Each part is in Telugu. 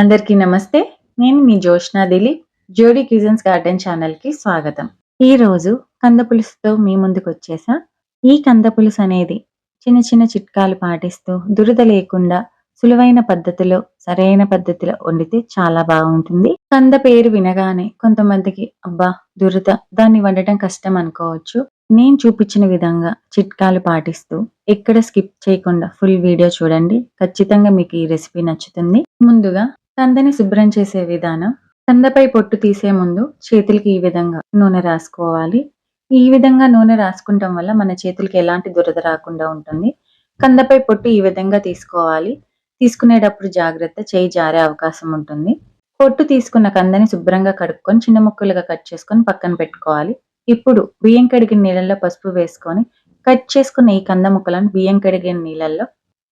అందరికీ నమస్తే. నేను మీ జోష్నా దిలీప్. జోడీ క్యూజన్స్ గార్డెన్ ఛానల్‌కి స్వాగతం. ఈరోజు కంద పులుసుతో మీ ముందుకొచ్చేసా. ఈ కంద పులుసు అనేది చిన్న చిన్న చిట్కాలు పాటిస్తూ దురద లేకుండా సులువైన పద్ధతిలో, సరైన పద్ధతిలో వండితే చాలా బాగుంటుంది. కంద పేరు వినగానే కొంతమందికి అబ్బా! దురద దాన్ని వండటం కష్టం అనుకోవచ్చు. నేను చూపించిన విధంగా చిట్కాలు పాటిస్తూ ఎక్కడ స్కిప్ చేయకుండా ఫుల్ వీడియో చూడండి. ఖచ్చితంగా మీకు ఈ రెసిపీ నచ్చుతుంది. ముందుగా కందని శుభ్రం చేసే విధానం. కందపై పొట్టు తీసే ముందు చేతులకి ఈ విధంగా నూనె రాసుకోవాలి. ఈ విధంగా నూనె రాసుకుంటం వల్ల మన చేతులకి ఎలాంటి దురద రాకుండా ఉంటుంది. కందపై పొట్టు ఈ విధంగా తీసుకోవాలి. తీసుకునేటప్పుడు జాగ్రత్త, చేయి జారే అవకాశం ఉంటుంది. పొట్టు తీసుకున్న కందని శుభ్రంగా కడుక్కొని చిన్న ముక్కలుగా కట్ చేసుకొని పక్కన పెట్టుకోవాలి. ఇప్పుడు బియ్యం కడిగిన నీళ్ళల్లో పసుపు వేసుకొని కట్ చేసుకున్న ఈ కంద ముక్కలను బియ్యం కడిగిన నీళ్ళల్లో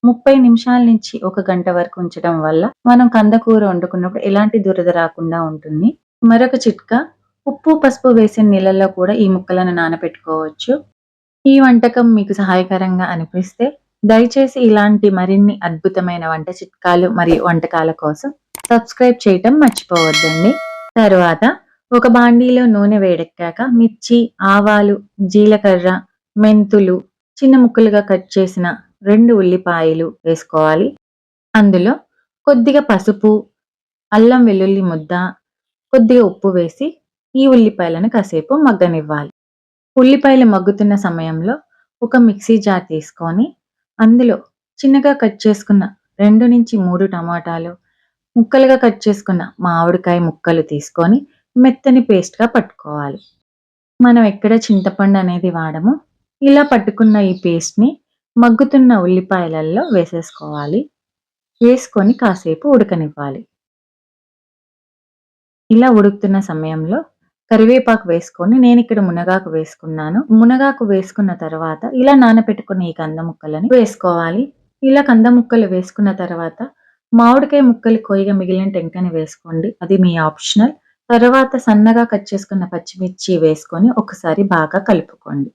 30 నిమిషాల నుంచి 1 గంట వరకు ఉంచడం వల్ల మనం కంద కూర వండుకున్నప్పుడు ఎలాంటి దురద రాకుండా ఉంటుంది. మరొక చిట్కా, ఉప్పు, పసుపు వేసిన నీళ్ళల్లో కూడా ఈ ముక్కలను నానబెట్టుకోవచ్చు. ఈ వంటకం మీకు సహాయకరంగా అనిపిస్తే దయచేసి ఇలాంటి మరిన్ని అద్భుతమైన వంట చిట్కాలు మరియు వంటకాల కోసం సబ్స్క్రైబ్ చేయటం మర్చిపోవద్దండి. తరువాత ఒక బాండీలో నూనె వేడెక్కాక మిర్చి, ఆవాలు, జీలకర్ర, మెంతులు, చిన్న ముక్కలుగా కట్ చేసిన 2 ఉల్లిపాయలు వేసుకోవాలి. అందులో కొద్దిగా పసుపు, అల్లం వెల్లుల్లి ముద్ద, కొద్దిగా ఉప్పు వేసి ఈ ఉల్లిపాయలను కాసేపు మగ్గనివ్వాలి. ఉల్లిపాయలు మగ్గుతున్న సమయంలో ఒక మిక్సీ జార్ తీసుకొని అందులో చిన్నగా కట్ చేసుకున్న 2-3 టమాటాలు, ముక్కలుగా కట్ చేసుకున్న మామిడికాయ ముక్కలు తీసుకొని మెత్తని పేస్ట్‌గా పట్టుకోవాలి. మనం ఎక్కడ చింతపండు అనేది వాడము. ఇలా పట్టుకున్న ఈ పేస్ట్‌ని మగ్గుతున్న ఉల్లిపాయలలో వేసేసుకోవాలి. వేసుకొని కాసేపు ఉడకనివ్వాలి. ఇలా ఉడుకుతున్న సమయంలో కరివేపాకు వేసుకొని నేనిక్కడ మునగాకు వేసుకున్నాను. మునగాకు వేసుకున్న తర్వాత ఇలా నానబెట్టుకున్న ఈ కంద ముక్కలని వేసుకోవాలి. ఇలా కంద ముక్కలు వేసుకున్న తర్వాత మామిడికాయ ముక్కలు కొయ్యగా మిగిలిన టెంకని వేసుకోండి. అది మీ ఆప్షనల్. తర్వాత సన్నగా కట్ చేసుకున్న పచ్చిమిర్చి వేసుకొని ఒకసారి బాగా కలుపుకోండి.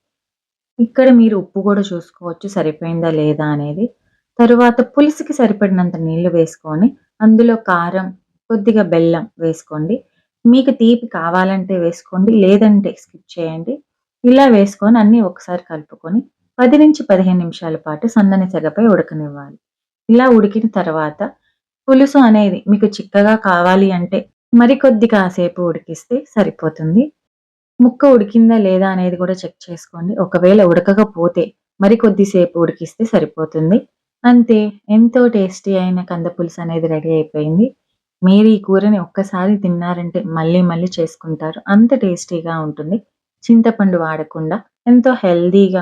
ఇక్కడ మీరు ఉప్పు కూడా చూసుకోవచ్చు సరిపోయిందా లేదా అనేది. తరువాత పులుసుకి సరిపడినంత నీళ్లు వేసుకొని అందులో కారం, కొద్దిగా బెల్లం వేసుకోండి. మీకు తీపి కావాలంటే వేసుకోండి, లేదంటే స్కిప్ చేయండి. ఇలా వేసుకొని అన్నీ ఒకసారి కలుపుకొని 10-15 నిమిషాల పాటు సన్నని సెగపై ఉడకనివ్వాలి. ఇలా ఉడికిన తర్వాత పులుసు అనేది మీకు చిక్కగా కావాలి అంటే మరికొద్ది కాసేపు ఉడికిస్తే సరిపోతుంది. ముక్క ఉడికిందా లేదా అనేది కూడా చెక్ చేసుకోండి. ఒకవేళ ఉడకకపోతే మరి కొద్దిసేపు ఉడికిస్తే సరిపోతుంది. అంతే, ఎంతో టేస్టీ అయిన కంద పులుసు అనేది రెడీ అయిపోయింది. మీరు ఈ కూరని ఒక్కసారి తిన్నారంటే మళ్ళీ మళ్ళీ చేసుకుంటారు. అంత టేస్టీగా ఉంటుంది. చింతపండు వాడకుండా ఎంతో హెల్తీగా,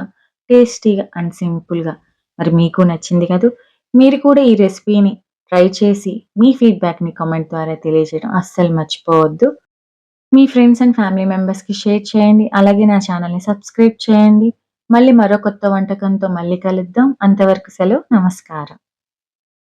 టేస్టీగా అండ్ సింపుల్‌గా. మరి మీకు నచ్చింది కదూ! మీరు కూడా ఈ రెసిపీని ట్రై చేసి మీ ఫీడ్‌బ్యాక్‌ని కామెంట్ ద్వారా తెలియజేయడం అస్సలు మర్చిపోవద్దు. మీ ఫ్రెండ్స్ అండ్ ఫ్యామిలీ మెంబర్స్‌కి షేర్ చేయండి. అలాగే నా ఛానల్‌ని సబ్స్క్రైబ్ చేయండి. మళ్ళీ మరో కొత్త వంటకంతో మళ్ళీ కలుద్దాం. అంతవరకు సెలవు. నమస్కారం.